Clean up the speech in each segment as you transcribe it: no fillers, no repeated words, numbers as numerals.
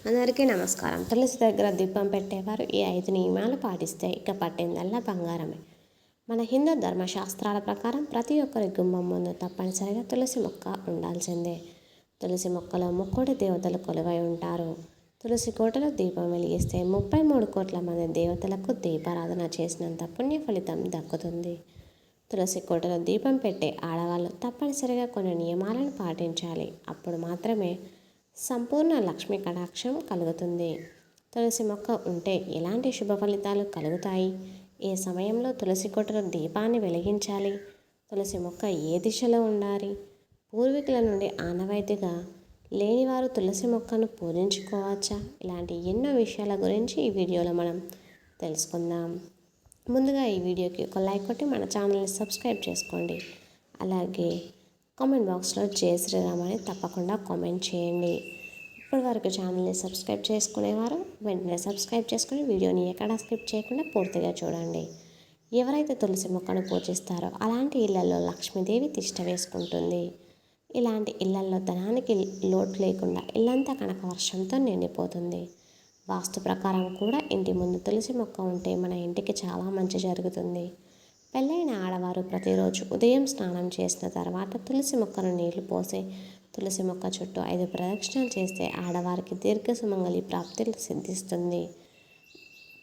అందరికీ నమస్కారం. తులసి దగ్గర దీపం పెట్టేవారు ఈ 5 నియమాలు పాటిస్తే ఇక పట్టిందల్లా బంగారమే. మన హిందూ ధర్మశాస్త్రాల ప్రకారం ప్రతి ఒక్కరి గుమ్మం ముందు తప్పనిసరిగా తులసి మొక్క ఉండాల్సిందే. తులసి మొక్కలో ముక్కోటి దేవతలు కొలువై ఉంటారు. తులసి కోటలో దీపం వెలిగిస్తే 33 కోట్ల మంది దేవతలకు దీపారాధన చేసినంత పుణ్య ఫలితం దక్కుతుంది. తులసి కోటలో దీపం పెట్టే ఆడవాళ్ళు తప్పనిసరిగా కొన్ని నియమాలను పాటించాలి. అప్పుడు మాత్రమే సంపూర్ణ లక్ష్మీ కటాక్షం కలుగుతుంది. తులసి మొక్క ఉంటే ఎలాంటి శుభ ఫలితాలు కలుగుతాయి? ఏ సమయంలో తులసి కోటలో దీపాన్ని వెలిగించాలి? తులసి మొక్క ఏ దిశలో ఉండాలి? పూర్వీకుల నుండి ఆనవాయితీగా లేనివారు తులసి మొక్కను పూజించుకోవచ్చా? ఇలాంటి ఎన్నో విషయాల గురించి ఈ వీడియోలో మనం తెలుసుకుందాం. ముందుగా ఈ వీడియోకి ఒక లైక్ కొట్టి మన ఛానల్ని సబ్స్క్రైబ్ చేసుకోండి. అలాగే కామెంట్ బాక్స్లో జై శ్రీరామ్ అని తప్పకుండా కామెంట్ చేయండి. ఇప్పటి వరకు ఛానల్ని సబ్స్క్రైబ్ చేసుకునేవారు వెంటనే సబ్స్క్రైబ్ చేసుకుని వీడియోని ఎక్కడా స్కిప్ చేయకుండా పూర్తిగా చూడండి. ఎవరైతే తులసి మొక్కను పూజిస్తారో అలాంటి ఇళ్లలో లక్ష్మీదేవి తిష్ట వేసుకుంటుంది. ఇలాంటి ఇళ్లలో ధనానికి లోటు లేకుండా ఇల్లంతా కనక వర్షంతో నిండిపోతుంది. వాస్తు ప్రకారం కూడా ఇంటి ముందు తులసి మొక్క ఉంటే మన ఇంటికి చాలా మంచి జరుగుతుంది. పెళ్ళైన ఆడవారు ప్రతిరోజు ఉదయం స్నానం చేసిన తర్వాత తులసి మొక్కను నీళ్లు పోసి తులసి మొక్క చుట్టూ 5 ప్రదక్షిణలు చేస్తే ఆడవారికి దీర్ఘ సుమంగళి ప్రాప్తి సిద్ధిస్తుంది.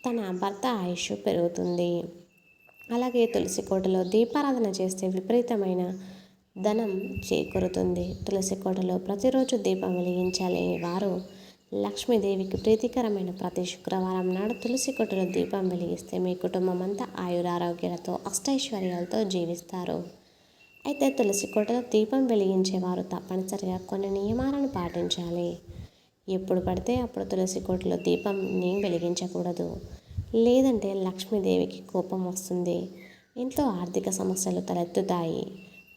తన భర్త ఆయుష్ పెరుగుతుంది. అలాగే తులసి కోటలో దీపారాధన చేస్తే విపరీతమైన ధనం చేకూరుతుంది. తులసి కోటలో ప్రతిరోజు దీపం వెలిగించలేని వారు లక్ష్మీదేవికి ప్రీతికరమైన ప్రతి శుక్రవారం నాడు తులసి కోటలో దీపం వెలిగిస్తే మీ కుటుంబం అంతా ఆయురారోగ్యాలతో అష్టైశ్వర్యాలతో జీవిస్తారు. అయితే తులసి కోటలో దీపం వెలిగించేవారు తప్పనిసరిగా కొన్ని నియమాలను పాటించాలి. ఎప్పుడు పడితే అప్పుడు తులసి కోటలో దీపంని వెలిగించకూడదు. లేదంటే లక్ష్మీదేవికి కోపం వస్తుంది. ఇంట్లో ఆర్థిక సమస్యలు తలెత్తుతాయి.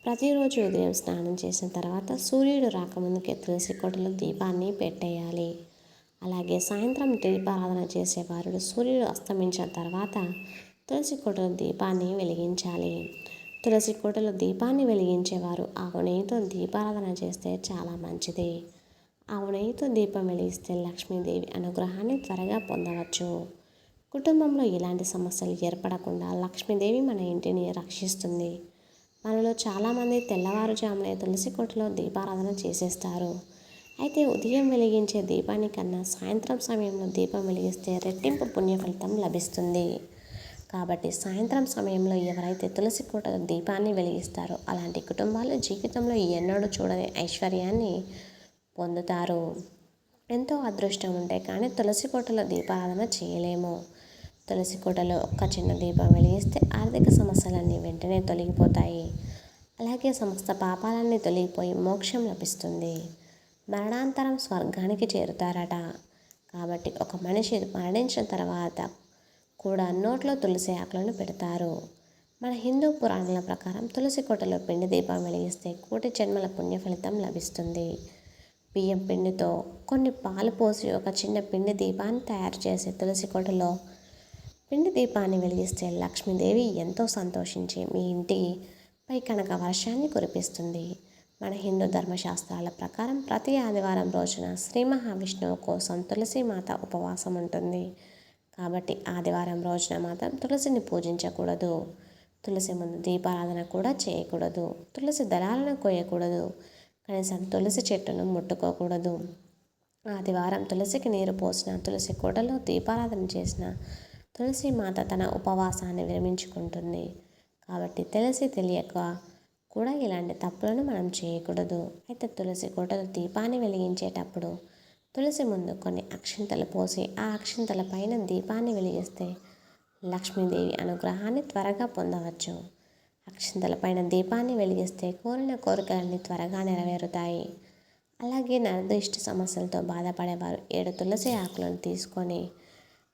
ప్రతిరోజు ఉదయం స్నానం చేసిన తర్వాత సూర్యుడు రాకముందుకే తులసి కోటలో దీపాన్ని పెట్టేయాలి. అలాగే సాయంత్రం దీపారాధన చేసేవారు సూర్యుడు అస్తమించిన తర్వాత తులసి కోటలో దీపాన్ని వెలిగించాలి. తులసి కోటలో దీపాన్ని వెలిగించేవారు ఆవు నెయ్యితో దీపారాధన చేస్తే చాలా మంచిది. ఆవు నెయ్యితో దీపం వెలిగిస్తే లక్ష్మీదేవి అనుగ్రహాన్ని త్వరగా పొందవచ్చు. కుటుంబంలో ఎలాంటి సమస్యలు ఏర్పడకుండా లక్ష్మీదేవి మన ఇంటిని రక్షిస్తుంది. మనలో చాలామంది తెల్లవారుజామునే తులసి కోటలో దీపారాధన చేసేస్తారు. అయితే ఉదయం వెలిగించే దీపానికన్నా సాయంత్రం సమయంలో దీపం వెలిగిస్తే రెట్టింపు పుణ్య ఫలితం లభిస్తుంది. కాబట్టి సాయంత్రం సమయంలో ఎవరైతే తులసి కోటలో దీపాన్ని వెలిగిస్తారో అలాంటి కుటుంబాలు జీవితంలో ఎన్నడూ చూడని ఐశ్వర్యాన్ని పొందుతారు. ఎంతో అదృష్టం ఉంటే కానీ తులసి కోటలో దీపారాధన చేయలేము. తులసి కోటలో ఒక్క చిన్న దీపం వెలిగిస్తే ఆర్థిక సమస్యలన్నీ వెంటనే తొలగిపోతాయి. అలాగే సమస్త పాపాలన్నీ తొలగిపోయి మోక్షం లభిస్తుంది. మరణాంతరం స్వర్గానికి చేరుతారట. కాబట్టి ఒక మనిషి మరణించిన తర్వాత కూడా నోట్లో తులసి ఆకులను పెడతారు. మన హిందూ పురాణాల ప్రకారం తులసి కోటలో పిండి దీపం వెలిగిస్తే కోటి జన్మల పుణ్య ఫలితం లభిస్తుంది. బియ్యం పిండితో కొన్ని పాలు పోసి ఒక చిన్న పిండి దీపాన్ని తయారు చేసి తులసి కోటలో పిండి దీపాన్ని వెలిగిస్తే లక్ష్మీదేవి ఎంతో సంతోషించి మీ ఇంటిపై కనక వర్షాన్ని కురిపిస్తుంది. మన హిందూ ధర్మశాస్త్రాల ప్రకారం ప్రతి ఆదివారం రోజున శ్రీ మహావిష్ణువు కోసం తులసిమాత ఉపవాసం ఉంటుంది. కాబట్టి ఆదివారం రోజున మాత్రం తులసిని పూజించకూడదు. తులసి ముందు దీపారాధన కూడా చేయకూడదు. తులసి దళాలను కోయకూడదు. కనీసం తులసి చెట్టును ముట్టుకోకూడదు. ఆదివారం తులసికి నీరు పోసిన తులసి కోటలో దీపారాధన చేసిన తులసి మాత తన ఉపవాసాన్ని విరమించుకుంటుంది. కాబట్టి తెలియక కూడా ఇలాంటి తప్పులను మనం చేయకూడదు. అయితే తులసి కోటలో దీపాన్ని వెలిగించేటప్పుడు తులసి ముందు కొన్ని అక్షింతలు పోసి ఆ అక్షింతల పైన దీపాన్ని వెలిగిస్తే లక్ష్మీదేవి అనుగ్రహాన్ని త్వరగా పొందవచ్చు. అక్షింతల పైన దీపాన్ని వెలిగిస్తే కోరిన కోరికలన్నీ త్వరగా నెరవేరుతాయి. అలాగే నరదిష్టి సమస్యలతో బాధపడేవారు 7 తులసి ఆకులను తీసుకొని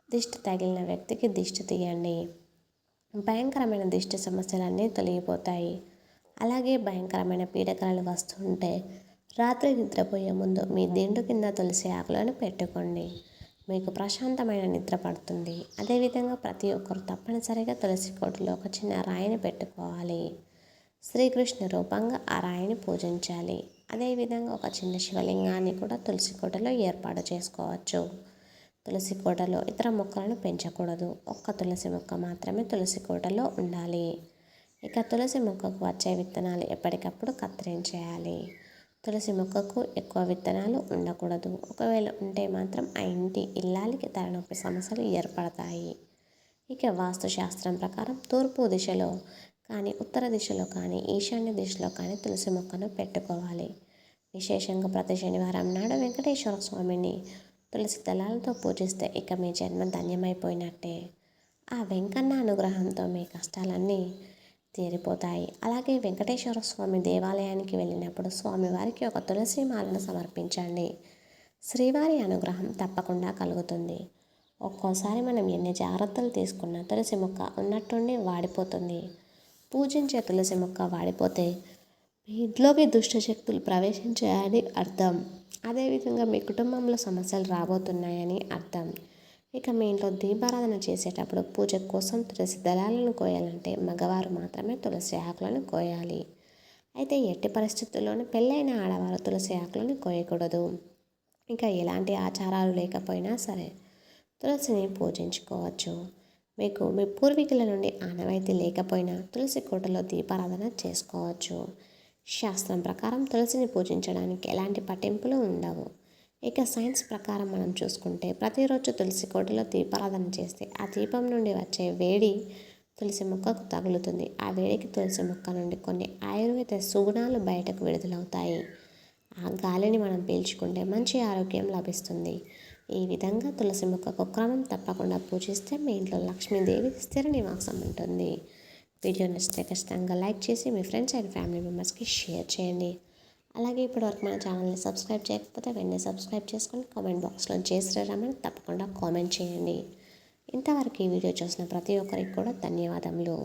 దిష్టి తగిలిన వ్యక్తికి దిష్టి తీయండి. భయంకరమైన దిష్టి సమస్యలన్నీ తొలగిపోతాయి. అలాగే భయంకరమైన పీడకలలు వస్తుంటే రాత్రి నిద్రపోయే ముందు మీ దిండు కింద తులసి ఆకులను పెట్టుకోండి. మీకు ప్రశాంతమైన నిద్ర పడుతుంది. అదేవిధంగా ప్రతి ఒక్కరు తప్పనిసరిగా తులసి కోటలో ఒక చిన్న రాయిని పెట్టుకోవాలి. శ్రీకృష్ణ రూపంగా ఆ రాయిని పూజించాలి. అదేవిధంగా ఒక చిన్న శివలింగాన్ని కూడా తులసి కోటలో ఏర్పాటు చేసుకోవచ్చు. తులసి కోటలో ఇతర మొక్కలను పెంచకూడదు. ఒక్క తులసి మొక్క మాత్రమే తులసి కోటలో ఉండాలి. ఇక తులసి మొక్కకు వచ్చే విత్తనాలు ఎప్పటికప్పుడు కత్తిరించేయాలి. తులసి మొక్కకు ఎక్కువ విత్తనాలు ఉండకూడదు. ఒకవేళ ఉంటే మాత్రం ఆ ఇంటి ఇల్లాలికి తలనొప్పి సమస్యలు ఏర్పడతాయి. ఇక వాస్తుశాస్త్రం ప్రకారం తూర్పు దిశలో కానీ, ఉత్తర దిశలో కానీ, ఈశాన్య దిశలో కానీ తులసి మొక్కను పెట్టుకోవాలి. విశేషంగా ప్రతి శనివారం నాడు వెంకటేశ్వర స్వామిని తులసి దళాలతో పూజిస్తే ఇక మీ జన్మ ధన్యమైపోయినట్టే. ఆ వెంకన్న అనుగ్రహంతో మీ కష్టాలన్నీ తీరిపోతాయి. అలాగే వెంకటేశ్వర స్వామి దేవాలయానికి వెళ్ళినప్పుడు స్వామివారికి ఒక తులసి మాలను సమర్పించండి. శ్రీవారి అనుగ్రహం తప్పకుండా కలుగుతుంది. ఒక్కోసారి మనం ఎన్ని జాగ్రత్తలు తీసుకున్నా తులసి మొక్క ఉన్నట్టుండి వాడిపోతుంది. పూజించే తులసి మొక్క వాడిపోతే మీ ఇంట్లోకి దుష్టశక్తులు ప్రవేశించాయని అర్థం. అదేవిధంగా మీ కుటుంబంలో సమస్యలు రాబోతున్నాయని అర్థం. ఇక మీ ఇంట్లో దీపారాధన చేసేటప్పుడు పూజ కోసం తులసి దళాలను కోయాలంటే మగవారు మాత్రమే తులసి ఆకులను కోయాలి. అయితే ఎట్టి పరిస్థితుల్లోనూ పెళ్ళైన ఆడవారు తులసి ఆకులను కోయకూడదు. ఇక ఎలాంటి ఆచారాలు లేకపోయినా సరే తులసిని పూజించుకోవచ్చు. మీకు మీ పూర్వీకుల నుండి ఆనవాయితీ లేకపోయినా తులసి కోటలో దీపారాధన చేసుకోవచ్చు. శాస్త్రం ప్రకారం తులసిని పూజించడానికి ఎలాంటి పట్టింపులు ఉండవు. ఇక సైన్స్ ప్రకారం మనం చూసుకుంటే ప్రతిరోజు తులసి కోటలో దీపారాధన చేస్తే ఆ దీపం నుండి వచ్చే వేడి తులసి మొక్కకు తగులుతుంది. ఆ వేడికి తులసి మొక్క నుండి కొన్ని ఆయుర్వేద సుగుణాలు బయటకు విడుదలవుతాయి. ఆ గాలిని మనం పీల్చుకుంటే మంచి ఆరోగ్యం లభిస్తుంది. ఈ విధంగా తులసి మొక్కకు క్రమం తప్పకుండా పూజిస్తే మీ ఇంట్లో లక్ష్మీదేవి స్థిర నివాసం ఉంటుంది. వీడియో నచ్చితే ఖచ్చితంగా లైక్ చేసి మీ ఫ్రెండ్స్ అండ్ ఫ్యామిలీ మెంబర్స్కి షేర్ చేయండి. అలాగే ఇప్పటివరకు మన ఛానల్ని సబ్స్క్రైబ్ చేయకపోతే వెంటనే సబ్స్క్రైబ్ చేసుకొని కామెంట్ బాక్స్లో జై శ్రీరామ్ తప్పకుండా కామెంట్ చేయండి. ఇంతవరకు ఈ వీడియో చూసిన ప్రతి ఒక్కరికి కూడా ధన్యవాదములు.